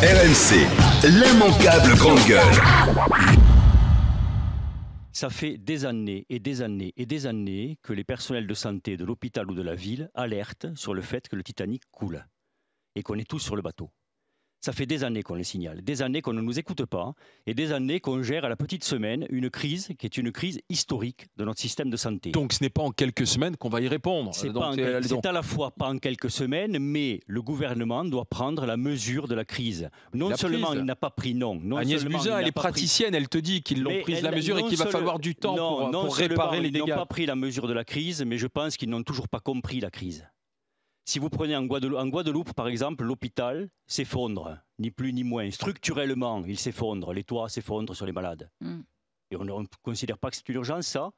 RMC, l'immanquable grande gueule. Ça fait des années et des années et des années que les personnels de santé de l'hôpital ou de la ville alertent sur le fait que le Titanic coule et qu'on est tous sur le bateau. Ça fait des années qu'on le signale, des années qu'on ne nous écoute pas et des années qu'on gère à la petite semaine une crise qui est une crise historique de notre système de santé. Donc ce n'est pas en quelques semaines qu'on va y répondre. C'est à la fois pas en quelques semaines, mais le gouvernement doit prendre la mesure de la crise. Non seulement il n'a pas pris, Agnès Buzyn, elle est praticienne, elle te dit qu'ils l'ont prise la mesure et qu'il va falloir du temps pour réparer les dégâts. Ils n'ont pas pris la mesure de la crise, mais je pense qu'ils n'ont toujours pas compris la crise. Si vous prenez en Guadeloupe, par exemple, l'hôpital s'effondre, ni plus ni moins. Structurellement, il s'effondre, les toits s'effondrent sur les malades. Et on ne considère pas que c'est une urgence, ça.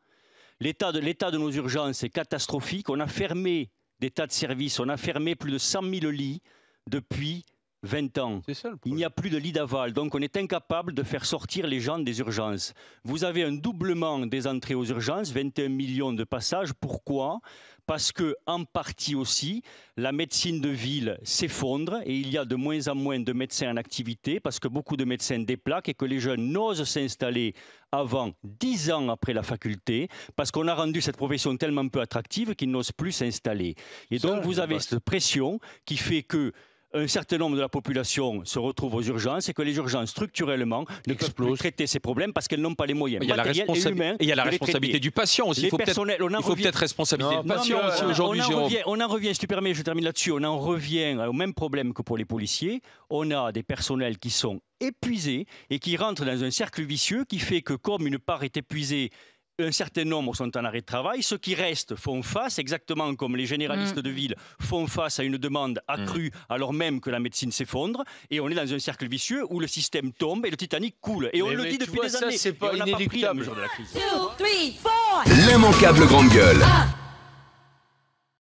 L'état de nos urgences est catastrophique. On a fermé des tas de services, on a fermé plus de 100 000 lits depuis 20 ans. Il n'y a plus de lit d'aval, donc on est incapable de faire sortir les gens des urgences. Vous avez un doublement des entrées aux urgences, 21 millions de passages. Pourquoi ? Parce que, en partie aussi, la médecine de ville s'effondre et il y a de moins en moins de médecins en activité parce que beaucoup de médecins déplaquent et que les jeunes n'osent s'installer avant 10 ans après la faculté parce qu'on a rendu cette profession tellement peu attractive qu'ils n'osent plus s'installer. Et donc vous avez cette pression qui fait que un certain nombre de la population se retrouve aux urgences et que les urgences, structurellement, ne peuvent plus traiter ces problèmes parce qu'elles n'ont pas les moyens matériels et humains. Et il y a la responsabilité du patient aussi. Il faut peut-être responsabiliser le patient aussi aujourd'hui, Jérôme. On en revient, si tu permets, je termine là-dessus, on en revient au même problème que pour les policiers. On a des personnels qui sont épuisés et qui rentrent dans un cercle vicieux qui fait que comme une part est épuisée, un certain nombre sont en arrêt de travail. Ceux qui restent font face, exactement comme les généralistes de ville font face à une demande accrue alors même que la médecine s'effondre. Et on est dans un cercle vicieux où le système tombe et le Titanic coule. Et on le dit depuis des années. C'est pas inéluctable. L'immanquable grande gueule.